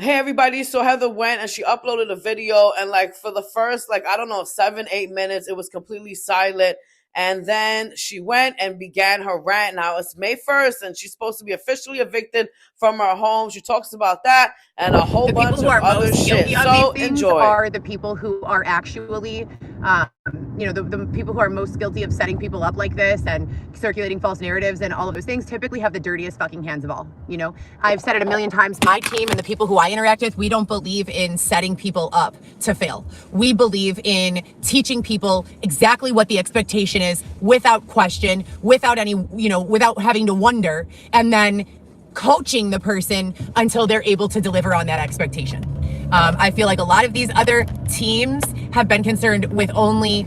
Hey everybody, so Heather went and she uploaded a video, and like for the first, like, I don't know, 7, 8 minutes, it was completely silent. And then she went and began her rant. Now it's May 1st and she's supposed to be officially evicted from her home. She talks about that and a whole The people bunch who of are other most shit. guilty of these So things enjoy. are the people who are actually, the people who are most guilty of setting people up like this and circulating false narratives and all of those things typically have the dirtiest fucking hands of all. I've said it a million times. My team and the people who I interact with, we don't believe in setting people up to fail. We believe in teaching people exactly what the expectation is without question, without any, without having to wonder, and then coaching the person until they're able to deliver on that expectation. I feel like a lot of these other teams have been concerned with only,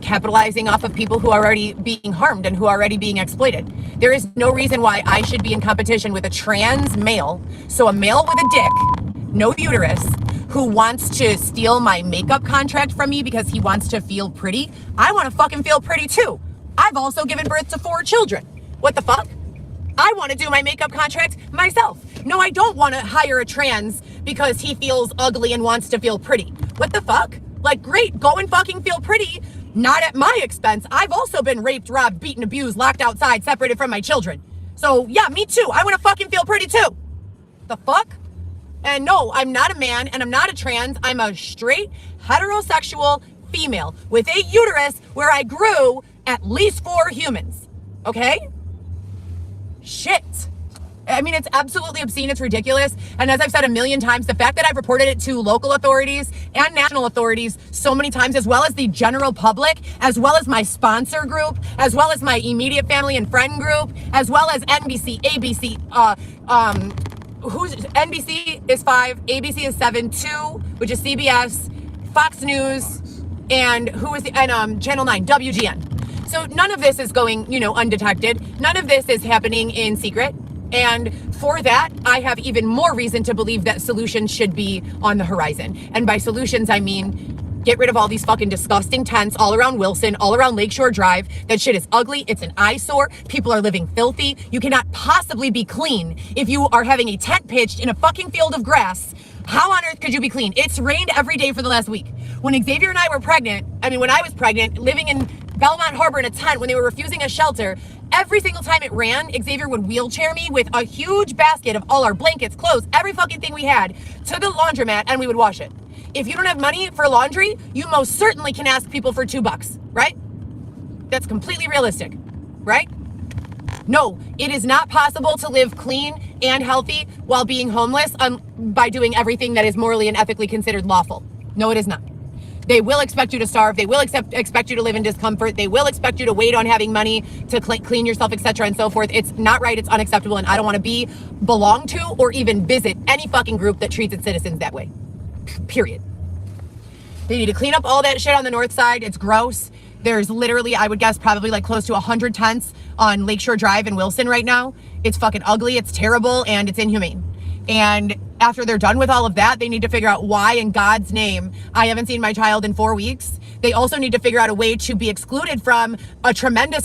capitalizing off of people who are already being harmed and who are already being exploited. There is no reason why I should be in competition with a trans male, so a male with a dick, no uterus, who wants to steal my makeup contract from me because he wants to feel pretty. I want to fucking feel pretty too. I've also given birth to 4 children. What the fuck? I want to do my makeup contract myself. No, I don't want to hire a trans because he feels ugly and wants to feel pretty. What the fuck? Like, great, go and fucking feel pretty. Not at my expense. I've also been raped, robbed, beaten, abused, locked outside, separated from my children. So yeah, me too. I want to fucking feel pretty too. The fuck? And no, I'm not a man and I'm not a trans. I'm a straight heterosexual female with a uterus where I grew at least 4 humans. Okay? Shit. I mean, it's absolutely obscene. It's ridiculous. And as I've said a million times, the fact that I've reported it to local authorities and national authorities so many times, as well as the general public, as well as my sponsor group, as well as my immediate family and friend group, as well as NBC, ABC, NBC is 5, ABC is 7, 2, which is CBS, Fox News, and Channel 9, WGN. So none of this is going, undetected. None of this is happening in secret. And for that, I have even more reason to believe that solutions should be on the horizon. And by solutions, I mean, get rid of all these fucking disgusting tents all around Wilson, all around Lakeshore Drive. That shit is ugly. It's an eyesore. People are living filthy. You cannot possibly be clean if you are having a tent pitched in a fucking field of grass. How on earth could you be clean? It's rained every day for the last week. When Xavier and I were pregnant, when I was pregnant, living in Belmont Harbor in a tent when they were refusing a shelter, every single time it ran, Xavier would wheelchair me with a huge basket of all our blankets, clothes, every fucking thing we had to the laundromat, and we would wash it. If you don't have money for laundry, you most certainly can ask people for $2, right? That's completely realistic, right? No, it is not possible to live clean and healthy while being homeless by doing everything that is morally and ethically considered lawful. No, it is not. They will expect you to starve. They will expect you to live in discomfort. They will expect you to wait on having money to clean yourself, etc. and so forth. It's not right. It's unacceptable. And I don't want to belong to, or even visit any fucking group that treats its citizens that way. Period. They need to clean up all that shit on the north side. It's gross. There's literally, I would guess, probably like close to 100 tents on Lakeshore Drive in Wilson right now. It's fucking ugly. It's terrible. And it's inhumane. And after they're done with all of that, they need to figure out why in God's name I haven't seen my child in 4 weeks. They also need to figure out a way to be excluded from a tremendous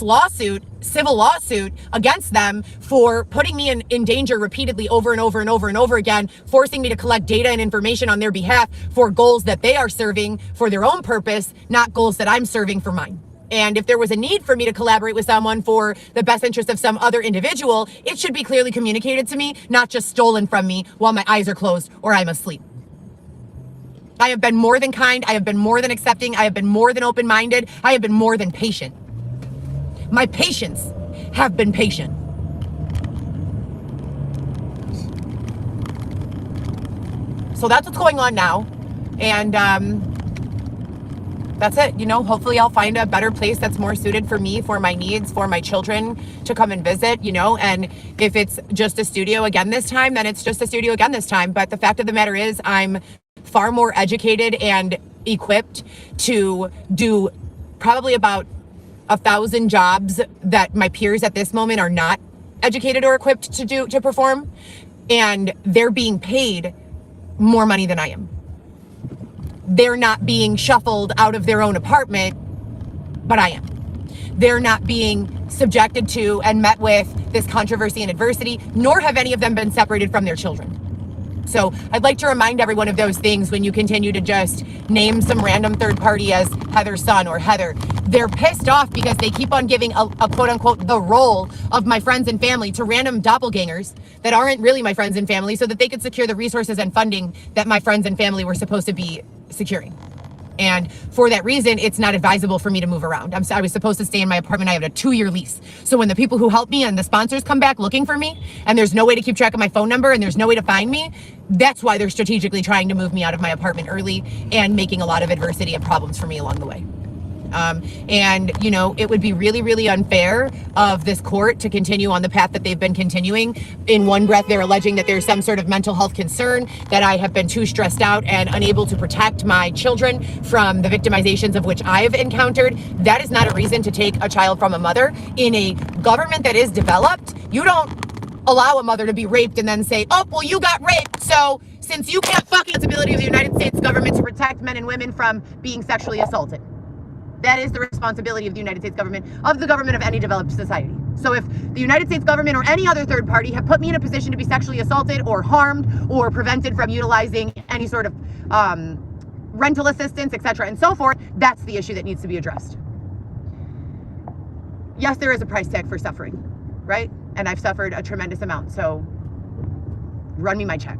civil lawsuit against them for putting me in danger repeatedly over and over and over and over again, forcing me to collect data and information on their behalf for goals that they are serving for their own purpose, not goals that I'm serving for mine. And if there was a need for me to collaborate with someone for the best interest of some other individual, it should be clearly communicated to me, not just stolen from me while my eyes are closed or I'm asleep. I have been more than kind. I have been more than accepting. I have been more than open-minded. I have been more than patient. My patients have been patient. So that's what's going on now. And, that's it. Hopefully I'll find a better place that's more suited for me, for my needs, for my children to come and visit, and if it's just a studio again this time, then it's just a studio again this time. But the fact of the matter is I'm far more educated and equipped to do probably about 1,000 jobs that my peers at this moment are not educated or equipped to perform. And they're being paid more money than I am. They're not being shuffled out of their own apartment, but I am. They're not being subjected to and met with this controversy and adversity, nor have any of them been separated from their children. So I'd like to remind everyone of those things when you continue to just name some random third party as Heather's son or Heather. They're pissed off because they keep on giving a quote unquote the role of my friends and family to random doppelgangers that aren't really my friends and family so that they could secure the resources and funding that my friends and family were supposed to be securing. And for that reason, it's not advisable for me to move around. I was supposed to stay in my apartment. I have a 2-year lease. So when the people who help me and the sponsors come back looking for me, and there's no way to keep track of my phone number and there's no way to find me, that's why they're strategically trying to move me out of my apartment early and making a lot of adversity and problems for me along the way. And, you know, it would be really, really unfair of this court to continue on the path that they've been continuing. In one breath, they're alleging that there's some sort of mental health concern, that I have been too stressed out and unable to protect my children from the victimizations of which I've encountered. That is not a reason to take a child from a mother. In a government that is developed, you don't allow a mother to be raped and then say, oh, well, you got raped, so since you can't fucking responsibility of the United States government to protect men and women from being sexually assaulted. That is the responsibility of the United States government, of the government of any developed society. So if the United States government or any other third party have put me in a position to be sexually assaulted or harmed or prevented from utilizing any sort of rental assistance, etc., and so forth, that's the issue that needs to be addressed. Yes, there is a price tag for suffering, right? And I've suffered a tremendous amount, so run me my check.